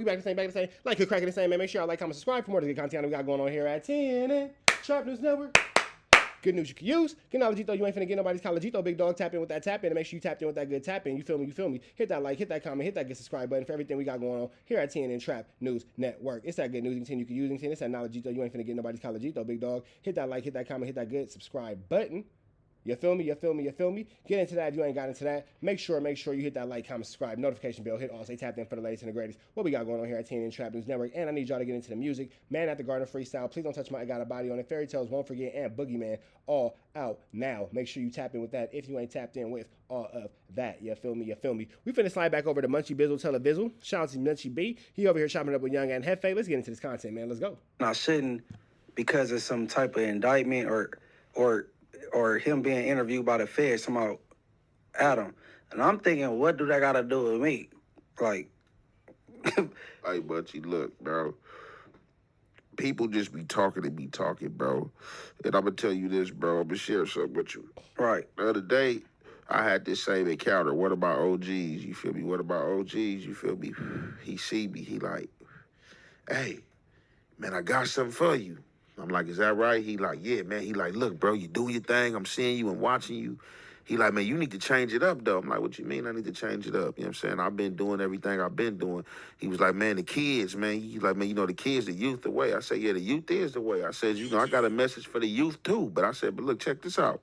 We back the same. Like, good cracking the same, man. Make sure y'all like, comment, subscribe for more of the good content we got going on here at TNN Trap News Network. Good news you can use. Get knowledge, you ain't finna get nobody's collegito, big dog. Tap in with that tap in and make sure you tapped in with that good tap in. You feel me? Hit that like, hit that comment, hit that good subscribe button for everything we got going on here at TNN Trap News Network. It's that good news you can use. It's that knowledge, you ain't finna get nobody's collegito, big dog. Hit that like, hit that comment, hit that good subscribe button. You feel me? Get into that if you ain't got into that. Make sure you hit that like, comment, subscribe, notification bell, hit all, say tapped in for the latest and the greatest. What we got going on here at TNN Trap News Network. And I need y'all to get into the music. Man at the Garden Freestyle. Please don't touch my I Got a Body on it. Fairy Tales, Won't Forget, and Boogeyman all out now. Make sure you tap in with that if you ain't tapped in with all of that. You feel me? We finna slide back over to Munchie Bizzle Televizzle. Shout out to Munchie B. He over here chopping up with Young and Hefe. Let's get into this content, man. Let's go. I shouldn't, because of some type of indictment or him being interviewed by the feds, somehow Adam. And I'm thinking, what do that got to do with me? Like, hey, Butchie, look, bro. People just be talking, bro. And I'm going to tell you this, bro. I'm going to share something with you. Right. The other day, I had this same encounter. What about OGs? You feel me? What about OGs? You feel me? He see me. He like, hey, man, I got something for you. I'm like, is that right? He like, yeah, man. He like, look, bro, you doing your thing. I'm seeing you and watching you. He like, man, you need to change it up, though. I'm like, what you mean I need to change it up? You know what I'm saying? I've been doing everything I've been doing. He was like, man, the kids, man. He like, man, you know, the kids, the youth, the way. I said, yeah, the youth is the way. I said, you know, I got a message for the youth, too. But I said, but look, check this out.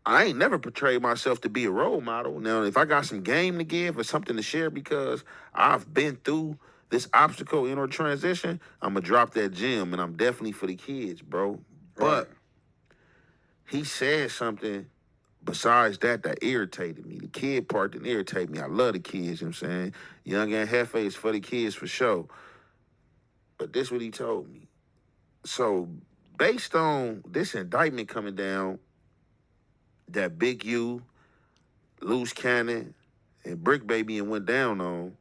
I ain't never portrayed myself to be a role model. Now, if I got some game to give or something to share because I've been through this obstacle in our transition, I'm going to drop that gem, and I'm definitely for the kids, bro. But he said something besides that irritated me. The kid part didn't irritate me. I love the kids, you know what I'm saying? Young and Hefe is for the kids for sure. But this what he told me. So, based on this indictment coming down, that Big U, Loose Cannon, and Brick Baby and went down on,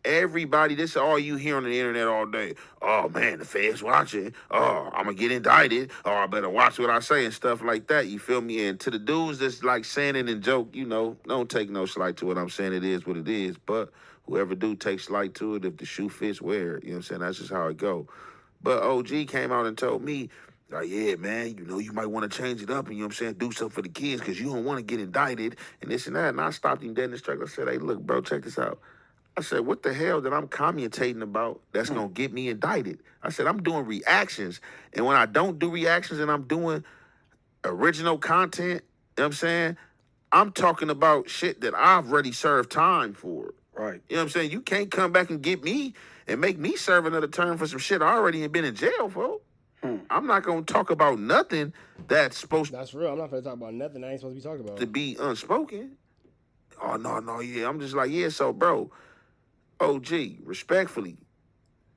everybody, this is all you hear on the internet all day. Oh, man, the feds watching. Oh, I'm going to get indicted. Oh, I better watch what I say and stuff like that. You feel me? And to the dudes that's like saying it in joke, you know, don't take no slight to what I'm saying. It is what it is. But whoever do take slight to it, if the shoe fits, wear it. You know what I'm saying? That's just how it go. But OG came out and told me, like, yeah, man, you know, you might want to change it up and, you know what I'm saying, do something for the kids because you don't want to get indicted and this and that. And I stopped him dead in his tracks. I said, hey, look, bro, check this out. I said, what the hell that I'm commentating about that's going to get me indicted? I said, I'm doing reactions. And when I don't do reactions and I'm doing original content, you know what I'm saying, I'm talking about shit that I've already served time for. Right. You know what I'm saying? You can't come back and get me and make me serve another term for some shit I already been in jail for. I'm not going to talk about nothing that's supposed That's real. I'm not going to talk about nothing I ain't supposed to be talking about. to be unspoken. Oh, no, yeah. I'm just like, yeah, so, bro, OG, respectfully,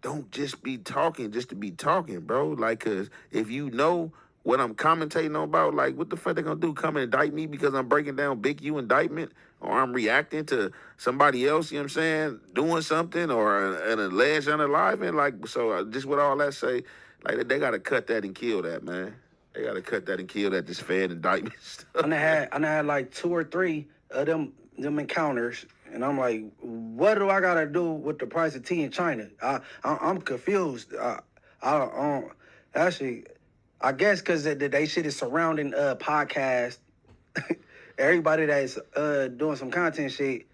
don't just be talking just to be talking, bro. Like, because if you know what I'm commentating on about, like, what the fuck they going to do? Come and indict me because I'm breaking down Big U indictment or I'm reacting to somebody else, you know what I'm saying, doing something or an alleged unaliving? Like, so just with all that say, like, they got to cut that and kill that, man. They got to cut that and kill that, this Fed indictment stuff. And I had like 2 or 3 of them encounters, and I'm like, what do I got to do with the price of tea in China? I'm confused. Actually, I guess because they shit is surrounding podcast. Everybody that's doing some content shit,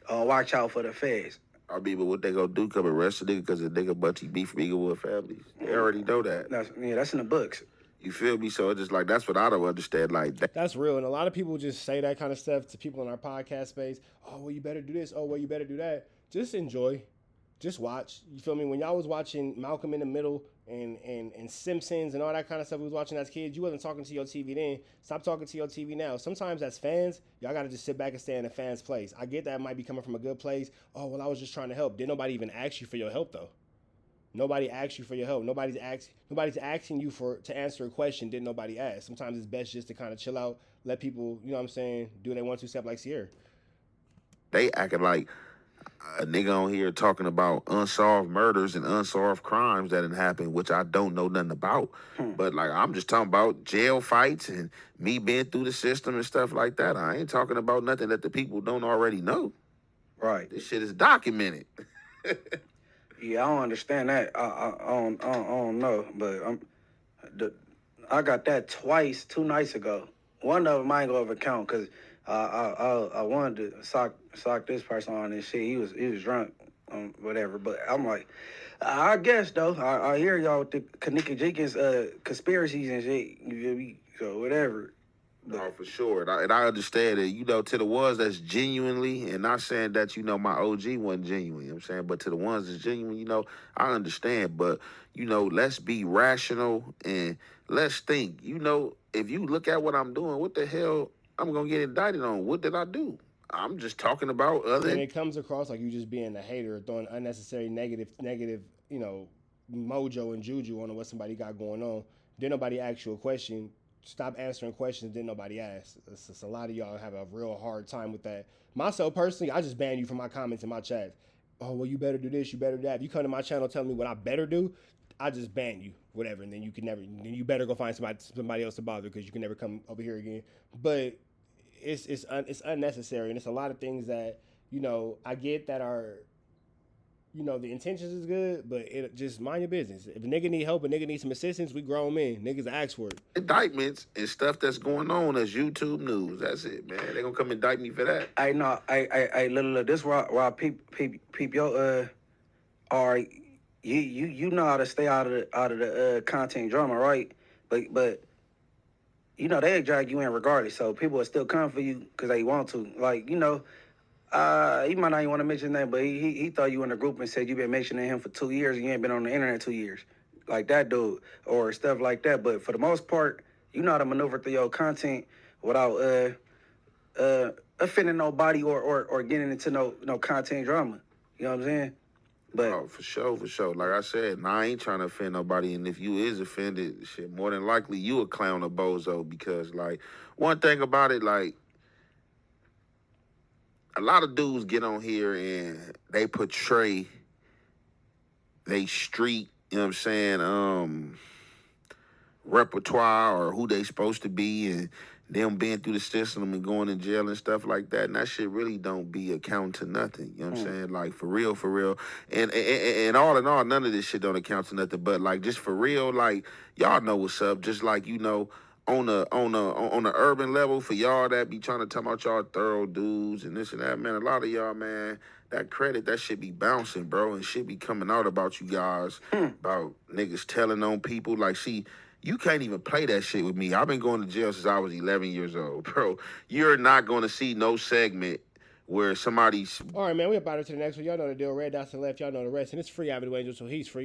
watch out for the feds. I mean, but what they gonna do? Come arrest a nigga because the nigga Butchie beef from Eaglewood families? They already know that. That's in the books. You feel me? So it's just like, that's what I don't understand. Like, that's real. And a lot of people just say that kind of stuff to people in our podcast space. Oh, well, you better do this. Oh, well, you better do that. Just enjoy. Just watch. You feel me? When y'all was watching Malcolm in the Middle and Simpsons and all that kind of stuff we was watching as kids, you wasn't talking to your TV then. Stop talking to your TV now. Sometimes as fans, y'all got to just sit back and stay in the fans' place. I get that it might be coming from a good place. Oh, well, I was just trying to help. Didn't nobody even ask you for your help, though? Nobody asks you for your help. Nobody's asking you to answer a question. Didn't nobody ask? Sometimes it's best just to kind of chill out, let people, you know what I'm saying, do their 1-2 step like Sierra. They acting like a nigga on here talking about unsolved murders and unsolved crimes that didn't happen, which I don't know nothing about. But like, I'm just talking about jail fights and me being through the system and stuff like that. I ain't talking about nothing that the people don't already know. Right. This shit is documented. Yeah, I don't understand that. I don't know, but I got that twice 2 nights ago. One of them I ain't gonna ever count because I wanted to sock this person on and shit. He was drunk, whatever. But I'm like, I guess though. I hear y'all with the Kanika Jenkins conspiracies and shit. You feel me? So whatever. No, for sure. And I understand it, you know, to the ones that's genuinely, and not saying that, you know, my OG wasn't genuine, you know what I'm saying? But to the ones that's genuine, you know, I understand. But, you know, let's be rational and let's think. You know, if you look at what I'm doing, what the hell I'm going to get indicted on? What did I do? I'm just talking about And it comes across like you just being a hater, throwing unnecessary negative, you know, mojo and juju on what somebody got going on. Then nobody asks you a question. Stop answering questions. Then nobody asks. It's just a lot of y'all have a real hard time with that. Myself personally, I just ban you from my comments in my chats. Oh well, you better do this. You better do that. If you come to my channel telling me what I better do, I just ban you, whatever. And then you can never. Then you better go find somebody else to bother because you can never come over here again. But it's unnecessary, and it's a lot of things that, you know, I get that are, you know, the intentions is good, but it just mind your business. If a nigga need help, a nigga need some assistance, we grown men. Niggas ask for it. indictments and stuff that's going on as YouTube news. That's it, man. They gonna come indict me for that. I know. Look. This where I peep your all right. You know how to stay out of the content drama, right? But you know they drag you in regardless. So people will still come for you because they want to. Like, you know, he might not even want to mention that, but he thought you in the group and said you been mentioning him for 2 years and you ain't been on the internet 2 years, like that dude or stuff like that. But for the most part, you know how to maneuver through your content without offending nobody or getting into no content drama. You know what I'm saying? But Oh, for sure, for sure. Like I said, nah, I ain't trying to offend nobody. And if you is offended, shit, more than likely you a clown or bozo. Because, like, one thing about it, like, a lot of dudes get on here and they portray they street, you know what I'm saying, repertoire or who they supposed to be, and them being through the system and going in jail and stuff like that. And that shit really don't be account to nothing. You know what I'm saying? Like, for real, for real. And all in all, none of this shit don't account to nothing. But, like, just for real, like, y'all know what's up. Just like, you know, on the urban level, for y'all that be trying to talk about y'all thorough dudes and this and that, man, a lot of y'all, man, that credit, that shit be bouncing, bro, and shit be coming out about you guys, about niggas telling on people. Like, see, you can't even play that shit with me. I've been going to jail since I was 11 years old, bro. You're not going to see no segment where somebody's... All right, man, we about to the next one. Y'all know the deal. Red dots to the left. Y'all know the rest. And it's free Avenue Angel, so he's free.